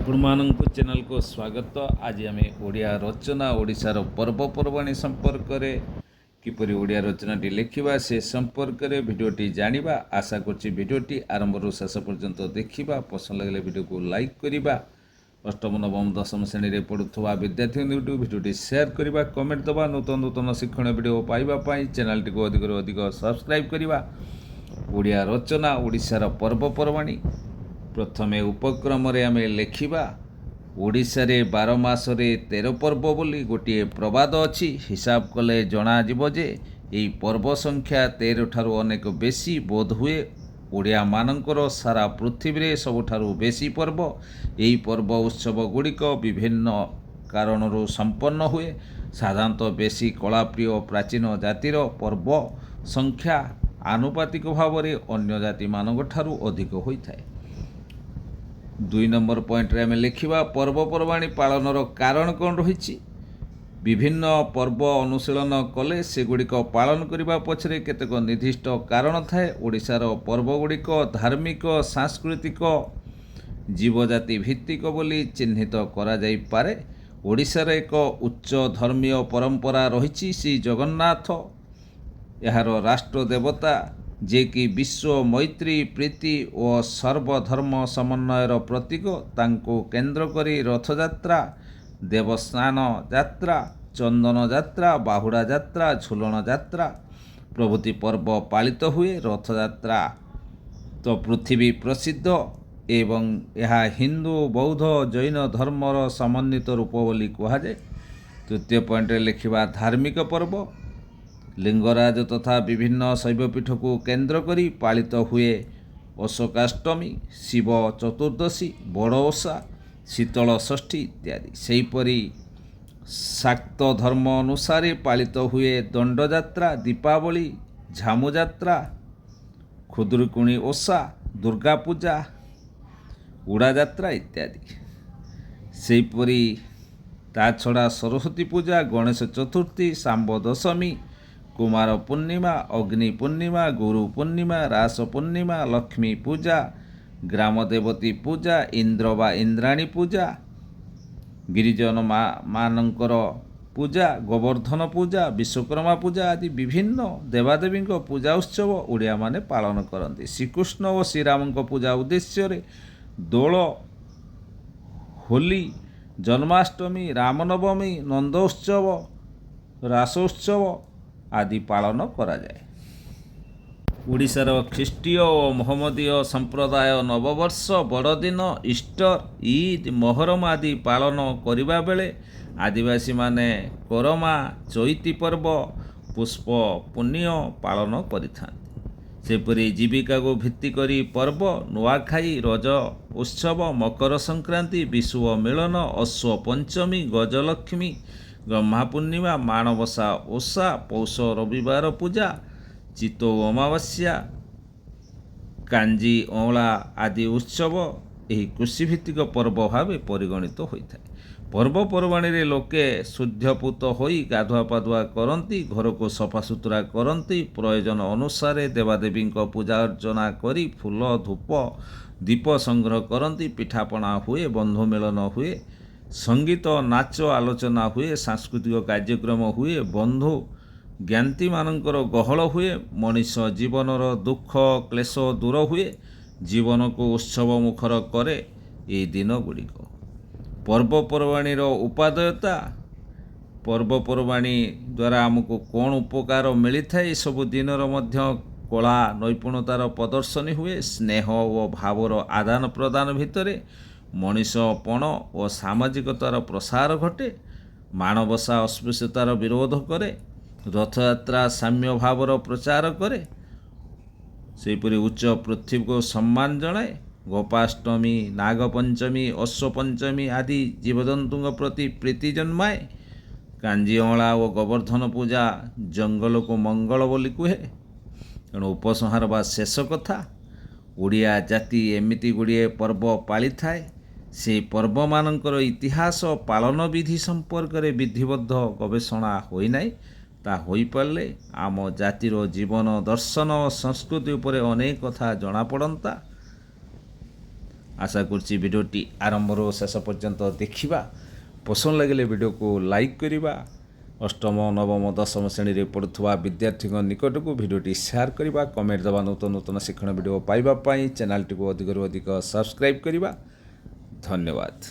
ଆପଣମାନଙ୍କୁ ଚ୍ୟାନେଲକୁ ସ୍ୱାଗତ। ଆଜି ଆମେ ଓଡ଼ିଆ ରଚନା ଓଡ଼ିଶାର ପର୍ବପର୍ବାଣି ସମ୍ପର୍କରେ କିପରି ଓଡ଼ିଆ ରଚନାଟି ଲେଖିବା ସେ ସମ୍ପର୍କରେ ଭିଡ଼ିଓଟି ଜାଣିବା। ଆଶା କରୁଛି ଭିଡ଼ିଓଟି ଆରମ୍ଭରୁ ଶେଷ ପର୍ଯ୍ୟନ୍ତ ଦେଖିବା। ପସନ୍ଦ ଲାଗିଲେ ଭିଡ଼ିଓକୁ ଲାଇକ୍ କରିବା। ଅଷ୍ଟମ ନବମ ଦଶମ ଶ୍ରେଣୀରେ ପଢ଼ୁଥିବା ବିଦ୍ୟାର୍ଥୀଙ୍କୁ ଭିଡ଼ିଓଟି ସେୟାର କରିବା, କମେଣ୍ଟ ଦେବା। ନୂତନ ଶିକ୍ଷଣୀୟ ଭିଡ଼ିଓ ପାଇବା ପାଇଁ ଚ୍ୟାନେଲଟିକୁ ଅଧିକରୁ ଅଧିକ ସବସ୍କ୍ରାଇବ୍ କରିବା। ଓଡ଼ିଆ ରଚନା ଓଡ଼ିଶାର ପର୍ବପର୍ବାଣି। ପ୍ରଥମେ ଉପକ୍ରମରେ ଆମେ ଲେଖିବା ଓଡ଼ିଶାରେ 12 ମାସରେ 13 ପର୍ବ ବୋଲି ଗୋଟିଏ ପ୍ରବାଦ ଅଛି। ହିସାବ କଲେ ଜଣାଯିବ ଯେ ଏହି ପର୍ବ ସଂଖ୍ୟା 13 ଠାରୁ ଅନେକ ବେଶୀ। ବୋଧହୁଏ ଓଡ଼ିଆମାନଙ୍କର ସାରା ପୃଥିବୀରେ ସବୁଠାରୁ ବେଶୀ ପର୍ବ। ଏହି ପର୍ବ ଉତ୍ସବ ଗୁଡ଼ିକ ବିଭିନ୍ନ କାରଣରୁ ସମ୍ପନ୍ନ ହୁଏ। ସାଧାରଣତଃ ବେଶୀ କଳାପ୍ରିୟ ପ୍ରାଚୀନ ଜାତିର ପର୍ବ ସଂଖ୍ୟା ଆନୁପାତିକ ଭାବରେ ଅନ୍ୟ ଜାତିମାନଙ୍କ ଠାରୁ ଅଧିକ ହୋଇଥାଏ। 2 ନମ୍ବର ପଏଣ୍ଟରେ ଆମେ ଲେଖିବା ପର୍ବପର୍ବାଣି ପାଳନର କାରଣ କ'ଣ ରହିଛି। ବିଭିନ୍ନ ପର୍ବ ଅନୁଶୀଳନ କଲେ ସେଗୁଡ଼ିକ ପାଳନ କରିବା ପଛରେ କେତେକ ନିର୍ଦ୍ଦିଷ୍ଟ କାରଣ ଥାଏ। ଓଡ଼ିଶାର ପର୍ବଗୁଡ଼ିକ ଧାର୍ମିକ, ସାଂସ୍କୃତିକ, ଜୀବଜାତି ଭିତ୍ତିକ ବୋଲି ଚିହ୍ନିତ କରାଯାଇପାରେ। ଓଡ଼ିଶାର ଏକ ଉଚ୍ଚ ଧର୍ମୀୟ ପରମ୍ପରା ରହିଛି। ଶ୍ରୀ ଜଗନ୍ନାଥ ଏହାର ରାଷ୍ଟ୍ର ଦେବତା, ଯିଏକି ବିଶ୍ୱ ମୈତ୍ରୀ, ପ୍ରୀତି ଓ ସର୍ବଧର୍ମ ସମନ୍ୱୟର ପ୍ରତୀକ। ତାଙ୍କୁ କେନ୍ଦ୍ର କରି ରଥଯାତ୍ରା, ଦେବସ୍ନାନ ଯାତ୍ରା, ଚନ୍ଦନ ଯାତ୍ରା, ବାହୁଡ଼ା ଯାତ୍ରା, ଝୁଲଣ ଯାତ୍ରା ପ୍ରଭୃତି ପର୍ବ ପାଳିତ ହୁଏ। ରଥଯାତ୍ରା ତ ପୃଥିବୀ ପ୍ରସିଦ୍ଧ ଏବଂ ଏହା ହିନ୍ଦୁ, ବୌଦ୍ଧ, ଜୈନ ଧର୍ମର ସମନ୍ୱିତ ରୂପ ବୋଲି କୁହାଯାଏ। ତୃତୀୟ ପଏଣ୍ଟରେ ଲେଖିବା ଧାର୍ମିକ ପର୍ବ। ଲିଙ୍ଗରାଜ ତଥା ବିଭିନ୍ନ ଶୈବପୀଠକୁ କେନ୍ଦ୍ର କରି ପାଳିତ ହୁଏ ଅଶୋକାଷ୍ଟମୀ, ଶିବ ଚତୁର୍ଦ୍ଦଶୀ, ବଡ଼ ଓଷା, ଶୀତଳ ଷଷ୍ଠୀ ଇତ୍ୟାଦି। ସେହିପରି ଶାକ୍ତ ଧର୍ମ ଅନୁସାରେ ପାଳିତ ହୁଏ ଦଣ୍ଡଯାତ୍ରା, ଦୀପାବଳି, ଝାମୁଯାତ୍ରା, ଖୁଦୁରୁକୁଣୀ ଓଷା, ଦୁର୍ଗା ପୂଜା, ଉଡ଼ାଯାତ୍ରା ଇତ୍ୟାଦି। ସେହିପରି ତା ଛଡ଼ା ସରସ୍ୱତୀ ପୂଜା, ଗଣେଶ ଚତୁର୍ଥୀ, ଶାମ୍ବ ଦଶମୀ, କୁମାର ପୂର୍ଣ୍ଣିମା, ଅଗ୍ନି ପୂର୍ଣ୍ଣିମା, ଗୁରୁ ପୂର୍ଣ୍ଣିମା, ରାସ ପୂର୍ଣ୍ଣିମା, ଲକ୍ଷ୍ମୀ ପୂଜା, ଗ୍ରାମ ଦେବତୀ ପୂଜା, ଇନ୍ଦ୍ର ବା ଇନ୍ଦ୍ରାଣୀ ପୂଜା, ଗିରିଜନ ମାନଙ୍କର ପୂଜା, ଗୋବର୍ଦ୍ଧନ ପୂଜା, ବିଶ୍ୱକର୍ମା ପୂଜା ଆଦି ବିଭିନ୍ନ ଦେବାଦେବୀଙ୍କ ପୂଜା ଉତ୍ସବ ଓଡ଼ିଆମାନେ ପାଳନ କରନ୍ତି। ଶ୍ରୀକୃଷ୍ଣ ଓ ଶ୍ରୀରାମଙ୍କ ପୂଜା ଉଦ୍ଦେଶ୍ୟରେ ଦୋଳ, ହୋଲି, ଜନ୍ମାଷ୍ଟମୀ, ରାମନବମୀ, ନନ୍ଦ ଉତ୍ସବ, ରାସ ଉତ୍ସବ ଆଦି ପାଳନ କରାଯାଏ। ଓଡ଼ିଶାର ଖ୍ରୀଷ୍ଟୀୟ ଓ ମହମ୍ମଦୀୟ ସମ୍ପ୍ରଦାୟ ନବବର୍ଷ, ବଡ଼ଦିନ, ଇଷ୍ଟର, ଇଦ୍, ମହରମ ଆଦି ପାଳନ କରିବା ବେଳେ ଆଦିବାସୀମାନେ କରମା, ଚଇତି ପର୍ବ, ପୁଷ୍ପ ପୁଣ୍ୟ ପାଳନ କରିଥାନ୍ତି। ସେପରି ଜୀବିକାକୁ ଭିତ୍ତି କରି ପର୍ବ ନୂଆଖାଇ, ରଜ ଉତ୍ସବ, ମକର ସଂକ୍ରାନ୍ତି, ବିଷୁବ ମିଳନ, ଅଶ୍ୱ ପଞ୍ଚମୀ, ଗଜଲକ୍ଷ୍ମୀ, ବ୍ରହ୍ମା ପୂର୍ଣ୍ଣିମା, ମାଣବସା ଓଷା, ପୌଷ ରବିବାର ପୂଜା, ଚିତ୍ତଉ ଅମାବାସ୍ୟା, କାଞ୍ଜି ଅଁଳା ଆଦି ଉତ୍ସବ ଏହି କୃଷିଭିତ୍ତିକ ପର୍ବ ଭାବେ ପରିଗଣିତ ହୋଇଥାଏ। ପର୍ବପର୍ବାଣିରେ ଲୋକେ ଶୁଦ୍ଧପୂତ ହୋଇ ଗାଧୁଆ ପାଧୁଆ କରନ୍ତି, ଘରକୁ ସଫାସୁତୁରା କରନ୍ତି, ପ୍ରୟୋଜନ ଅନୁସାରେ ଦେବାଦେବୀଙ୍କ ପୂଜା ଅର୍ଚ୍ଚନା କରି ଫୁଲ, ଧୂପ, ଦୀପ ସଂଗ୍ରହ କରନ୍ତି, ପିଠାପଣା ହୁଏ, ବନ୍ଧୁ ମିଳନ ହୁଏ, ସଙ୍ଗୀତ, ନାଚ, ଆଲୋଚନା ହୁଏ, ସାଂସ୍କୃତିକ କାର୍ଯ୍ୟକ୍ରମ ହୁଏ, ବନ୍ଧୁ ଜ୍ଞାତିମାନଙ୍କର ଗହଳ ହୁଏ, ମଣିଷ ଜୀବନର ଦୁଃଖ କ୍ଲେଶ ଦୂର ହୁଏ, ଜୀବନକୁ ଉତ୍ସବ ମୁଖର କରେ ଏହି ଦିନ ଗୁଡ଼ିକ। ପର୍ବପର୍ବାଣିର ଉପାଦେୟତା। ପର୍ବପର୍ବାଣି ଦ୍ୱାରା ଆମକୁ କ'ଣ ଉପକାର ମିଳିଥାଏ? ଏସବୁ ଦିନର ମଧ୍ୟ କଳା ନୈପୁଣ୍ୟତାର ପ୍ରଦର୍ଶନୀ ହୁଏ। ସ୍ନେହ ଓ ଭାବର ଆଦାନ ପ୍ରଦାନ ଭିତରେ ମଣିଷପଣ ଓ ସାମାଜିକତାର ପ୍ରସାର ଘଟେ। ମାଣବସା ଅସ୍ପୃଶ୍ୟତାର ବିରୋଧ କରେ। ରଥଯାତ୍ରା ସାମ୍ୟ ଭାବର ପ୍ରଚାର କରେ। ସେହିପରି ଉଚ୍ଚ ପୃଥିବୀକୁ ସମ୍ମାନ ଜଣାଏ। ଗୋପାଷ୍ଟମୀ, ନାଗପଞ୍ଚମୀ, ଅଶ୍ୱପଞ୍ଚମୀ ଆଦି ଜୀବଜନ୍ତୁଙ୍କ ପ୍ରତି ପ୍ରୀତି ଜନ୍ମାଏ। କାଞ୍ଜି ଅଁଳା ଓ ଗୋବର୍ଦ୍ଧନ ପୂଜା ଜଙ୍ଗଲକୁ ମଙ୍ଗଳ ବୋଲି କୁହେ। ତେଣୁ ଉପସଂହାର ବା ଶେଷ କଥା, ଓଡ଼ିଆ ଜାତି ଏମିତି ଗୁଡ଼ିଏ ପର୍ବ ପାଳିଥାଏ। ସେହି ପର୍ବମାନଙ୍କର ଇତିହାସ, ପାଳନ ବିଧି ସମ୍ପର୍କରେ ବିଧିବଦ୍ଧ ଗବେଷଣା ହୋଇନାହିଁ। ତାହା ହୋଇପାରିଲେ ଆମ ଜାତିର ଜୀବନ, ଦର୍ଶନ, ସଂସ୍କୃତି ଉପରେ ଅନେକ କଥା ଜଣାପଡ଼ନ୍ତା। आशा करछि भिडियोटी आरंभर शेष पर्यंत देखिबा पसंद लगे भिडियो को लाइक करिबा अष्टम नवम दशम श्रेणी रे पढ़ुवा विद्यार्थी निकट को भिडियोटी शेयर करबा कमेंट दबा नूतन नूतन शिक्षण भिडियो पाइबा पई चैनल टी को अधिक अधिक सब्सक्राइब करबा धन्यवाद।